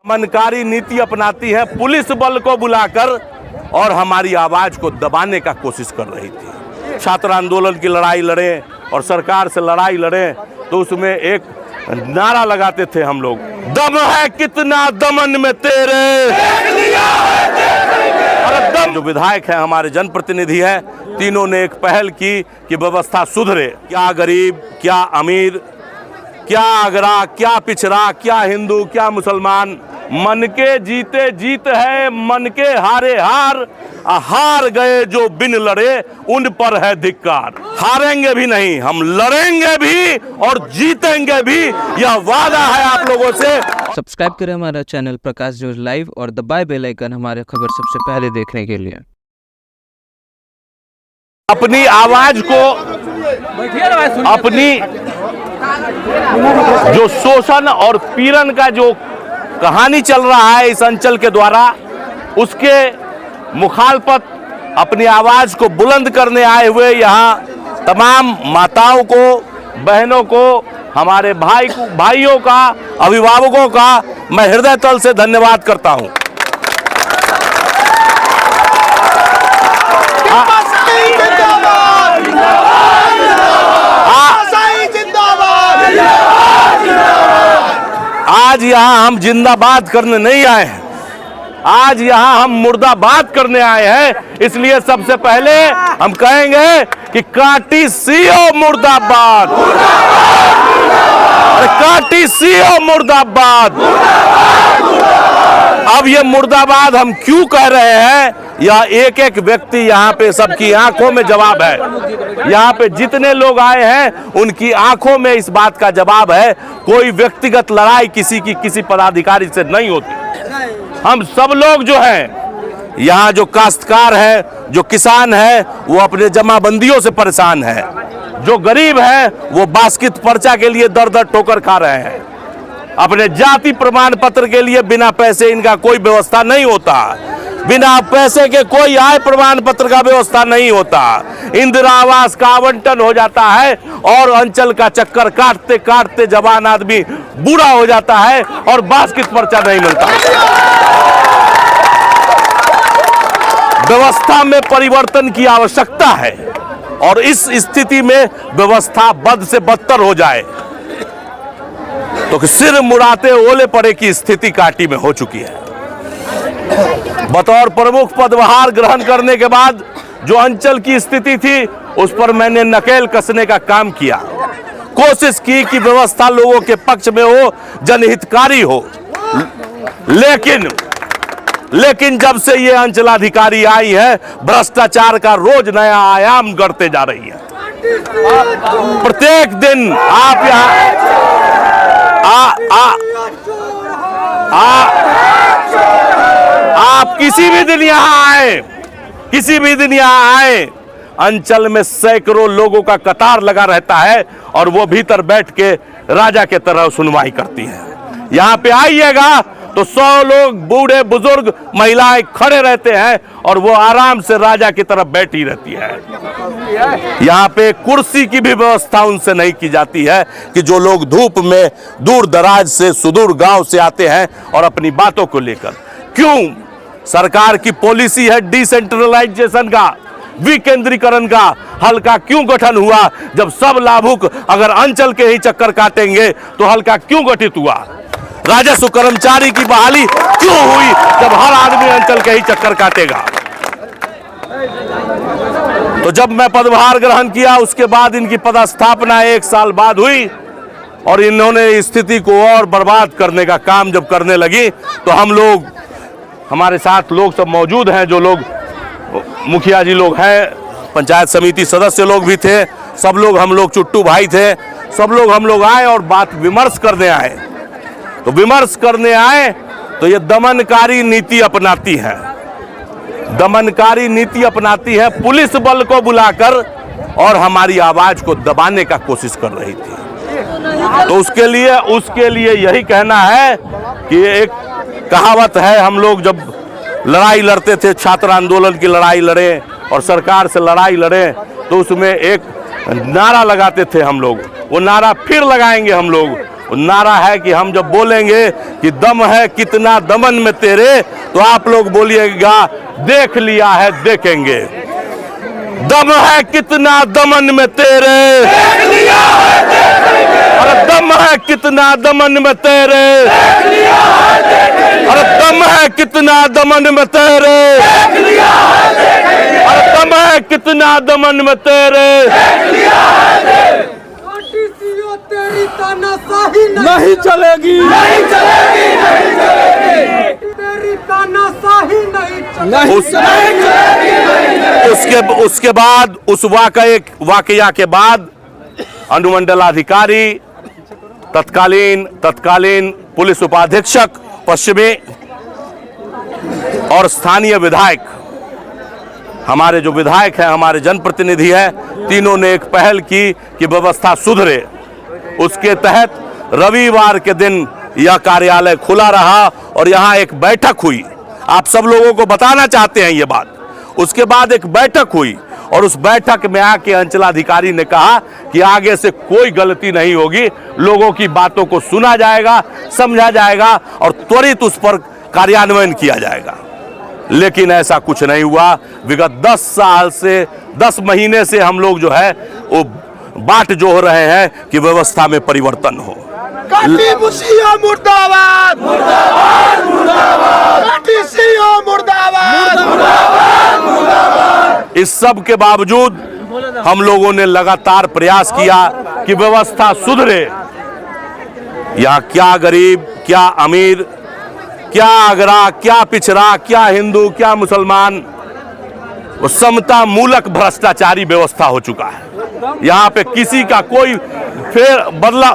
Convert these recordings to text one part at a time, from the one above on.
दमनकारी नीति अपनाती है, पुलिस बल को बुलाकर और हमारी आवाज को दबाने का कोशिश कर रही थी। छात्र आंदोलन की लड़ाई लड़े और सरकार से लड़ाई लड़े तो उसमें एक नारा लगाते थे हम लोग, दम है कितना दमन में तेरे। और जो विधायक है हमारे जनप्रतिनिधि है, तीनों ने एक पहल की कि व्यवस्था सुधरे। क्या गरीब, क्या अमीर, क्या आगरा, क्या पिछड़ा, क्या हिंदू, क्या मुसलमान, मन के जीते जीत है, मन के हारे हार, हार गए जो बिन लड़े उन पर है धिक्कार। हारेंगे भी नहीं, हम लड़ेंगे भी और जीतेंगे भी, यह वादा है आप लोगों से। सब्सक्राइब करें हमारा चैनल प्रकाश न्यूज लाइव और दबाए बेल आइकन हमारे खबर सबसे पहले देखने के लिए। अपनी आवाज को, अपनी जो शोषण और पीड़न का जो कहानी चल रहा है इस अंचल के द्वारा, उसके मुखालफत अपनी आवाज को बुलंद करने आए हुए यहाँ तमाम माताओं को, बहनों को, हमारे भाइयों का, अभिभावकों का मैं हृदय तल से धन्यवाद करता हूँ। आज यहाँ हम जिंदाबाद करने नहीं आए हैं, आज यहाँ हम मुर्दाबाद करने आए हैं। इसलिए सबसे पहले हम कहेंगे कि काटी सीओ मुर्दाबाद, काटी सीओ मुर्दाबाद। अब ये मुर्दाबाद हम क्यों कह रहे हैं, यह एक एक व्यक्ति यहाँ पे सबकी आंखों में जवाब है। यहाँ पे जितने लोग आए हैं उनकी आंखों में इस बात का जवाब है। कोई व्यक्तिगत लड़ाई किसी की किसी पदाधिकारी से नहीं होती। हम सब लोग जो हैं यहाँ, जो काश्तकार है, जो किसान है, वो अपने जमाबंदियों से परेशान है। जो गरीब है वो बास्केट पर्चा के लिए दर दर ठोकर खा रहे हैं। अपने जाति प्रमाण पत्र के लिए बिना पैसे इनका कोई व्यवस्था नहीं होता, बिना पैसे के कोई आय प्रमाण पत्र का व्यवस्था नहीं होता। इंदिरा आवास का आवंटन हो जाता है और अंचल का चक्कर काटते काटते जवान आदमी बूढ़ा हो जाता है और बास्केट पर्चा नहीं मिलता। व्यवस्था में परिवर्तन की आवश्यकता है और इस स्थिति में व्यवस्था बद से बदतर हो जाए तो सिर मुड़ाते ओले पड़े की स्थिति काटी में हो चुकी है। बतौर प्रमुख पदभार ग्रहण करने के बाद जो अंचल की स्थिति थी उस पर मैंने नकेल कसने का काम किया, कोशिश की कि व्यवस्था लोगों के पक्ष में हो, जनहितकारी हो। लेकिन जब से ये अंचलाधिकारी आई है, भ्रष्टाचार का रोज नया आयाम गढ़ते जा रही है। प्रत्येक दिन आप यहाँ आप किसी भी दिन यहाँ आए, अंचल में सैकड़ों लोगों का कतार लगा रहता है और वो भीतर बैठ के राजा के तरह सुनवाई करती है। यहाँ पे आइएगा तो 100 लोग, बूढ़े बुजुर्ग, महिलाएं खड़े रहते हैं और वो आराम से राजा की तरफ बैठी रहती है। यहाँ पे कुर्सी की भी व्यवस्था उनसे नहीं की जाती है कि जो लोग धूप में दूर दराज से, सुदूर गांव से आते हैं और अपनी बातों को लेकर। क्यों? सरकार की पॉलिसी है डिसेंट्रलाइजेशन का, विकेंद्रीकरण का। हल्का क्यों गठन हुआ? जब सब लाभुक अगर अंचल के ही चक्कर काटेंगे तो हल्का क्यों गठित हुआ? राजस्व कर्मचारी की बहाली क्यों हुई जब हर आदमी अंचल के ही चक्कर काटेगा? तो जब मैं पदभार ग्रहण किया उसके बाद इनकी पदस्थापना 1 साल बाद हुई और इन्होंने स्थिति को और बर्बाद करने का काम जब करने लगी तो हम लोग, हमारे साथ लोग सब मौजूद हैं, जो लोग मुखिया जी लोग हैं, पंचायत समिति सदस्य लोग भी थे, सब लोग, हम लोग चुट्टू भाई थे, सब लोग हम लोग आए और बात विमर्श करने आए। तो विमर्श करने आए तो ये दमनकारी नीति अपनाती है, दमनकारी नीति अपनाती है, पुलिस बल को बुलाकर और हमारी आवाज को दबाने का कोशिश कर रही थी। तो उसके लिए यही कहना है कि एक कहावत है, हम लोग जब लड़ाई लड़ते थे, छात्र आंदोलन की लड़ाई लड़े और सरकार से लड़ाई लड़े तो उसमें एक नारा लगाते थे हम लोग, वो नारा फिर लगाएंगे हम लोग, नारा है कि हम जब बोलेंगे कि दम है कितना दमन में तेरे, तो आप लोग बोलिएगा देख लिया है देखेंगे। दम है कितना दमन में तेरे, देख लिया है देखेंगे। अरे दम है कितना दमन में तेरे, देख लिया है देखेंगे। अरे दम है कितना दमन में तेरे, देख लिया है देखेंगे। अरे दम है कितना दमन में तेरे। देख लिया है देखेंगे। तेरी तानाशाही नहीं चलेगी, नहीं चलेगी, नहीं चलेगी, तेरी तानाशाही नहीं चलेगी। उस- नहीं चलेगी, नहीं चलेगी। उसके बाद उस वाकया के बाद अनुमंडलाधिकारी तत्कालीन पुलिस उपाधीक्षक पश्चिमी और स्थानीय विधायक, हमारे जो विधायक हैं, हमारे जनप्रतिनिधि हैं, तीनों ने एक पहल की कि व्यवस्था सुधरे। उसके तहत रविवार के दिन यह कार्यालय खुला रहा और यहाँ एक बैठक हुई। आप सब लोगों को बताना चाहते हैं ये बात। उसके बाद एक बैठक हुई और उस बैठक में आके अंचलाधिकारी ने कहा कि आगे से कोई गलती नहीं होगी, लोगों की बातों को सुना जाएगा, समझा जाएगा और त्वरित उस पर कार्यान्वयन किया जाएगा। लेकिन ऐसा कुछ नहीं हुआ। विगत 10 महीने से हम लोग जो है वो बाट जोह रहे हैं कि व्यवस्था में परिवर्तन हो। काटी मुशिया मुर्दाबाद, मुर्दाबाद, मुर्दाबाद, काटी सीओ मुर्दाबाद, मुर्दाबाद, मुर्दाबाद। इस सब के बावजूद हम लोगों ने लगातार प्रयास किया कि व्यवस्था सुधरे। यहाँ क्या गरीब, क्या अमीर, क्या अगरा, क्या पिछड़ा, क्या हिंदू, क्या मुसलमान, वो समता मूलक भ्रष्टाचारी व्यवस्था हो चुका है। यहाँ पे किसी का कोई फेर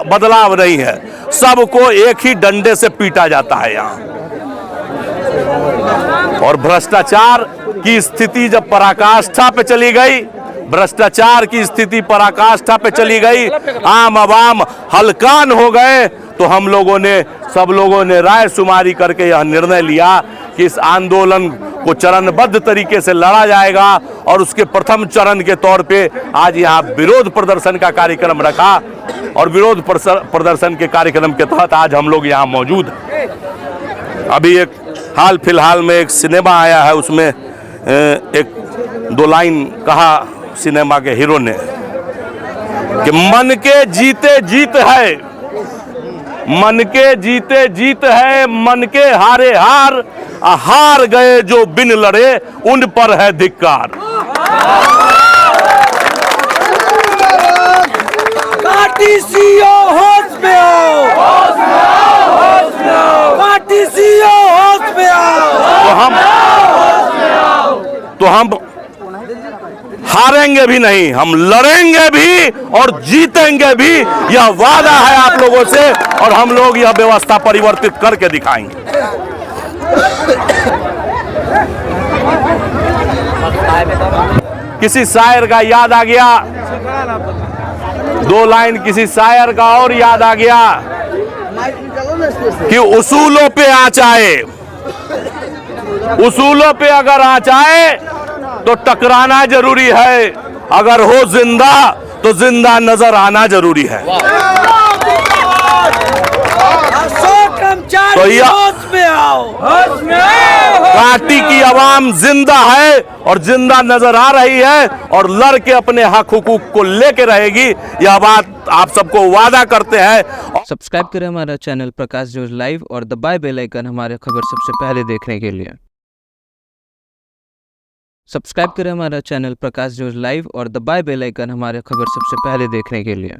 बदलाव नहीं है, सबको एक ही डंडे से पीटा जाता है यहाँ। और भ्रष्टाचार की स्थिति जब पराकाष्ठा पे चली गई, भ्रष्टाचार की स्थिति पराकाष्ठा पे चली गई, आम आवाम हलकान हो गए, तो हम लोगों ने, सब लोगों ने राय शुमारी करके यह निर्णय लिया कि इस आंदोलन को चरणबद्ध तरीके से लड़ा जाएगा। और उसके प्रथम चरण के तौर पे आज यहाँ विरोध प्रदर्शन का कार्यक्रम रखा और विरोध प्रदर्शन के कार्यक्रम के तहत आज हम लोग यहाँ मौजूद हैं। अभी एक हाल फिलहाल में एक सिनेमा आया है, उसमें एक 2 लाइन कहा सिनेमा के हीरो ने कि मन के जीते जीत है, मन के जीते जीत है, मन के हारे हार, हार गए जो बिन लड़े उन पर है धिक्कार। काटी सीओ होश में आओ, होश में आओ, होश में आओ, काटी सीओ होश में आओ। तो हम हारेंगे भी नहीं, हम लड़ेंगे भी और जीतेंगे भी, यह वादा है आप लोगों से। और हम लोग यह व्यवस्था परिवर्तित करके दिखाएंगे। किसी शायर का याद आ गया, 2 लाइन किसी शायर का और याद आ गया कि उसूलों पे आँच आए, उसूलों पे अगर आँच आए तो टकराना जरूरी है, अगर हो जिंदा तो जिंदा नजर आना जरूरी है। तो यह होश में आओ, होश में आओ। काटी की आवाम जिंदा है और जिंदा नजर आ रही है और लड़ के अपने हक हुकूक को लेके रहेगी, यह बात आप सबको वादा करते हैं। सब्सक्राइब करें हमारा चैनल प्रकाश जोश लाइव और दबाए बेल आइकन हमारे खबर सबसे पहले देखने के लिए। सब्सक्राइब करें हमारा चैनल प्रकाश जोश लाइव और दबाए बेल आइकन हमारे खबर सबसे पहले देखने के लिए।